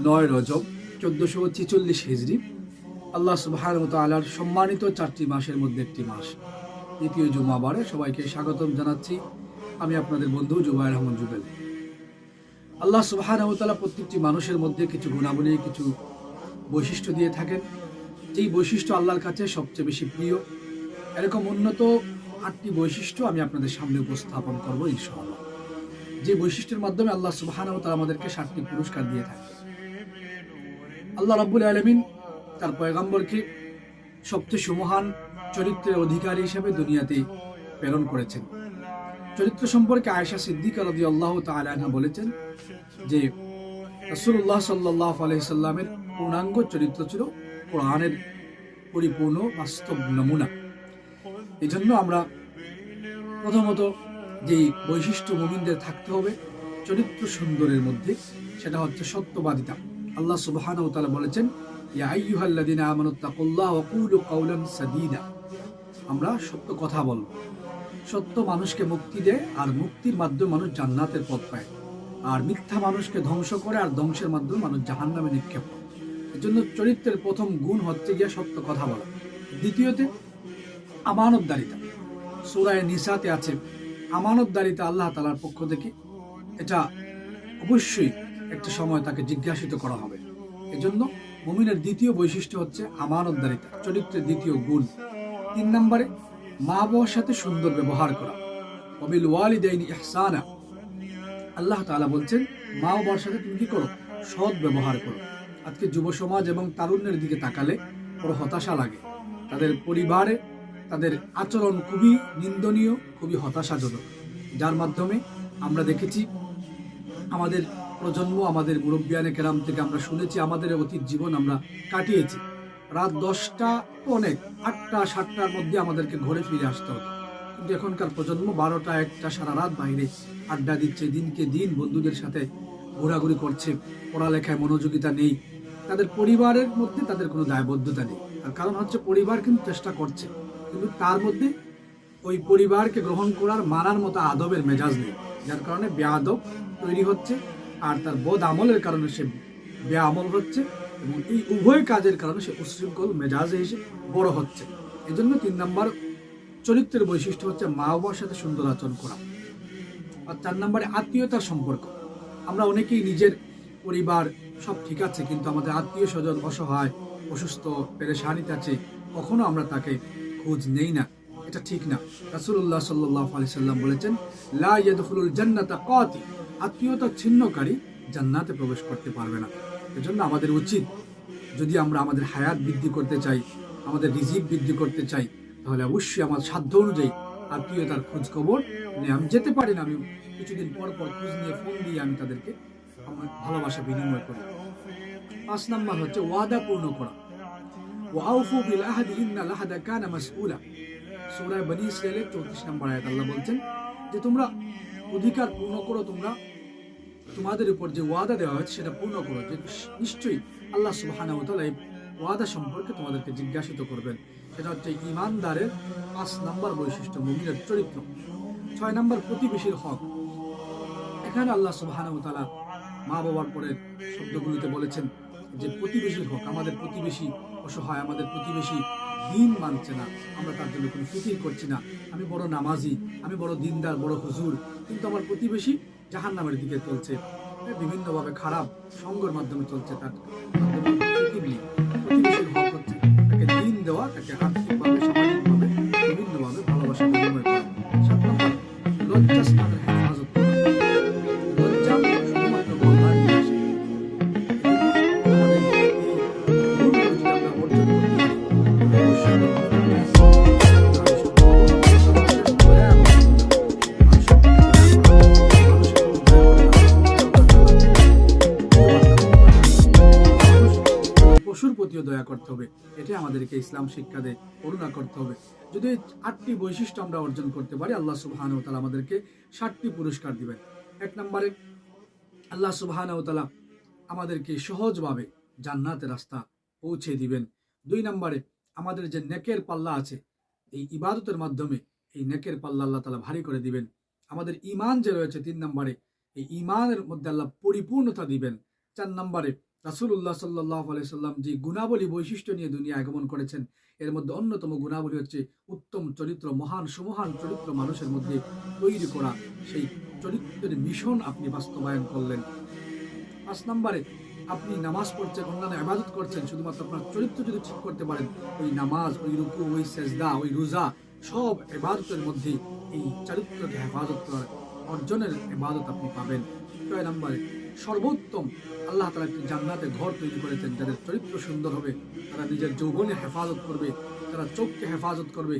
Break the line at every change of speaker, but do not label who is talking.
9 রজব 1446 হিজরি। আল্লাহ সুবহানাহু ওয়া তাআলার সম্মানিত 4টি মাসের মধ্যে একটি মাস, দ্বিতীয় জুমাবারে সবাইকে স্বাগতম জানাচ্ছি। আমি আপনাদের বন্ধু জুবায়ের রহমান জুবেল। আল্লাহ সুবহানাহু ওয়া তাআলা প্রত্যেকটি মানুষের মধ্যে কিছু গুণাবলী, কিছু বৈশিষ্ট্য দিয়ে থাকেন, যেই বৈশিষ্ট্য আল্লাহর কাছে সবচেয়ে বেশি প্রিয়। এরকম উন্নত 8টি বৈশিষ্ট্য আমি আপনাদের সামনে উপস্থাপন করব ইনশাআল্লাহ, যে বৈশিষ্ট্যের মাধ্যমে আল্লাহ সুবহানাহু ওয়া তাআলা আমাদেরকে 7টি পুরস্কার দিয়ে থাকেন। আল্লাহ রাব্বুল আলামিন তার পয়গম্বরকে সবচেয়ে সুমহান চরিত্রের অধিকারী হিসেবে দুনিয়াতে প্রেরণ করেছেন। চরিত্র সম্পর্কে আয়েশা সিদ্দিকা রাদিয়াল্লাহু তাআলা আনহা বলেছেন যে রাসূলুল্লাহ সাল্লাল্লাহু আলাইহি সাল্লামের পূর্ণাঙ্গ চরিত্র ছিল কোরআনের পরিপূর্ণ বাস্তব নমুনা। এই জন্য আমরা প্রথমত যেই বৈশিষ্ট্য মুমিনদের থাকতে হবে চরিত্র সুন্দরের মধ্যে, সেটা হচ্ছে সত্যবাদিতা। আল্লাহ সুবহানাহু ওয়া তাআলা বলেছেন, ইয়া আইয়ুহাল্লাযীনা আমানুত্তাকুল্লাহ ওয়া কুলু কাওলান সাদীদা। আমরা সত্য কথা বলব। সত্য মানুষকে মুক্তি দেয়, আর মুক্তির মাধ্যমে মানুষ জান্নাতের পথ পায়। আর মিথ্যা মানুষকে ধ্বংস করে, আর ধ্বংসের মাধ্যমে মানুষ জাহান্নামে নিক্ষেপ করে। এজন্য চরিত্রের প্রথম গুণ হচ্ছে গিয়ে সত্য কথা বলা। দ্বিতীয়তে আমানতদারিতা। সূরা নিসাতে আছে আমানতদারিতা আল্লাহ তাআলার পক্ষ থেকে। এটা অবশ্যই একটা সময় তাকে জিজ্ঞাসিত করা হবে। এজন্য মুমিনের দ্বিতীয় বৈশিষ্ট্য হচ্ছে আমানতদারিতা, চরিত্রের দ্বিতীয় গুণ। 3 নম্বরে মা বাবার সাথে সুন্দর ব্যবহার করা। ওয়াবিল ওয়ালিদাইনি ইহসানা। আল্লাহ তাআলা বলছেন মা বাবার সাথে তুমি কি করো? সৎ ব্যবহার করো। আজকে যুব সমাজ এবং তারুণ্যের দিকে তাকালে বড় হতাশা লাগে। তাদের পরিবারে তাদের আচরণ খুবই নিন্দনীয়, খুবই হতাশাজনক, যার মাধ্যমে আমরা দেখেছি আমাদের প্রজন্ম, আমাদের মুরব্বিয়ানে কেরাম থেকে আমরা শুনেছি, আমাদের অতীত জীবন আমরা কাটিয়েছি। রাত 10টা তো অনেক, 8টা 7টার মধ্যে আমাদেরকে ঘরে ফিরে আসতে হতো। কিন্তু এখনকার প্রজন্ম 12টা 1টা সারা রাত বাইরে আড্ডা দিচ্ছে, দিনকে দিন বন্ধুদের সাথে ঘোরাঘুরি করছে, পড়ালেখায় মনোযোগিতা নেই, তাদের পরিবারের মধ্যে তাদের কোনো দায়বদ্ধতা নেই। তার কারণ হচ্ছে পরিবার কিন্তু চেষ্টা করছে, কিন্তু তার মধ্যে ওই পরিবারকে গ্রহণ করার মানার মতো আদবের মেজাজ নেই, যার কারণে বেআদব তৈরি হচ্ছে, আর তার বদ আমলের কারণে সে বেআমল হচ্ছে, এবং এই উভয় কাজের কারণে সে উশৃঙ্খল মেজাজে এসে বড় হচ্ছে। এই জন্য 3 নম্বর চরিত্রের বৈশিষ্ট্য হচ্ছে মা বাবার সাথে সুন্দর আচরণ করা। আর 4 নম্বরে আত্মীয়তার সম্পর্ক। আমরা অনেকেই নিজের পরিবার সব ঠিক আছে, কিন্তু আমাদের আত্মীয় স্বজন অসহায়, অসুস্থ, পেরেশানিতে আছে, কখনো আমরা তাকে খোঁজ নেই না। এটা ঠিক না। রাসূলুল্লাহ সাল্লাল্লাহু আলাইহি সাল্লাম বলেছেন, লা ইয়াদখুলুল জান্নাতা কাতি। আত্মীয়তা ছিন্নকারী জান্নাতে প্রবেশ করতে পারবে না। এজন্য আমাদের উচিত, যদি আমরা আমাদের হায়াত বৃদ্ধি করতে চাই, আমাদের রিজিক বৃদ্ধি করতে চাই, তাহলে অবশ্যই আমার সাধ্য অনুযায়ী আত্মীয়তার খোঁজ খবর নিয়ে, আমি যেতে পারি না, আমি কিছুদিন পর পর খোঁজ নিয়ে ফোন দিয়ে আমি তাদেরকে আমার ভালোবাসা বিনিময় করি। 5 নম্বর হচ্ছে ওয়াদা পূর্ণ করা। ওয়াউফু বিল আহদি ইন্নাল আহদা কানা মাসউলা। সূরা বনী ইসরাঈলের 34 নম্বর আয়াত আল্লাহ বলছেন যে তোমরা অধিকার পূর্ণ করো, তোমরা তোমাদের উপর যে ওয়াদা দেওয়া হয়েছে সেটা পূর্ণ করো। যে নিশ্চয়ই আল্লাহ সুবহানাহু ওয়া তাআলা এই ওয়াদা সম্পর্কে তোমাদেরকে জিজ্ঞাসিত করবেন। সেটা হচ্ছে ঈমানদারের 5 নম্বর বৈশিষ্ট্য, মুমিনের চরিত্র। 6 নম্বর প্রতিবেশীর হক। এখানে আল্লাহ সুবহানাহু ওয়া তাআলা মা বাবার পরের শব্দগুলিতে বলেছেন যে প্রতিবেশীর হক। আমাদের প্রতিবেশী অসহায়, আমাদের প্রতিবেশী দিন মানছে না, আমরা তার জন্য কোনো ফিকির করছি না। আমি বড় নামাজি, আমি বড় দিনদার, বড় হুজুর, কিন্তু আমার প্রতিবেশী জাহান্নামের দিকে চলছে, বিভিন্নভাবে খারাপ সঙ্গের মাধ্যমে চলছে, তার ফিকির নেই। প্রতিবেশীর হক হচ্ছে তাকে দিন দেওয়া, তাকে আর্থিকভাবে, সামাজিকভাবে, বিভিন্নভাবে ভালোবাসা বিনিময় করা। 7 নম্বর লজ্জাস্থানের হেফাজত করা। লজ্জা শুধুমাত্র কল্যাণ নিয়ে আসে। আমাদের এই গুণগুলো যদি আমরা অর্জন করতে পারি, অবশ্যই পশুর প্রতিও দয়া করতে হবে। এটাই আমাদেরকে ইসলাম শিক্ষা দেয়, করুণা করতে হবে। যদি এই 8টি বৈশিষ্ট্য আমরা অর্জন করতে পারি, আল্লাহ সুবহানাহু ওয়া তাআলা আমাদেরকে 7টি পুরস্কার দিবেন। 1 নম্বরে আল্লাহ সুবহানাহু ওয়া তাআলা আমাদেরকে সহজভাবে জান্নাতের রাস্তা পৌঁছে দিবেন। 2 নম্বরে আমাদের যে নেকের পাল্লা আছে, এই ইবাদতের মাধ্যমে এই নেকের পাল্লা আল্লাহ তাআলা ভারী করে দিবেন। আমাদের ঈমান যে রয়েছে 3 নম্বরে, এই ঈমানের মধ্যে আল্লাহ পরিপূর্ণতা দিবেন। 4 নম্বরে রাসূলুল্লাহ সাল্লাল্লাহু আলাইহি সাল্লাম যে গুণাবলী বৈশিষ্ট্য নিয়ে দুনিয়া আগমন করেছেন, এর মধ্যে অন্যতম গুণাবলী হচ্ছে উত্তম চরিত্র, মহান সুমহান চরিত্র মানুষের মধ্যে তৈরি করা। সেই চরিত্রের মিশন আপনি বাস্তবায়ন করলেন। 5 নম্বরে আপনি নামাজ পড়ছেন, অন্যান্য ইবাদত করছেন, শুধুমাত্র আপনার চরিত্র যদি ঠিক করতে পারেন, ওই নামাজ, ওই রুকু, ওই সেজদা, ওই রোজা, সব ইবাদতের মধ্যে এই চরিত্রকে হেফাজত করার অর্জনের ইবাদত আপনি পাবেন। 6 নম্বরে সর্বোত্তম আল্লাহ তাআলা একটি জান্নাতে ঘর তৈরি করেছেন। যাদের চরিত্র সুন্দর হবে, তারা নিজের যৌবনে হেফাজত করবে, তারা চোখকে হেফাজত করবে।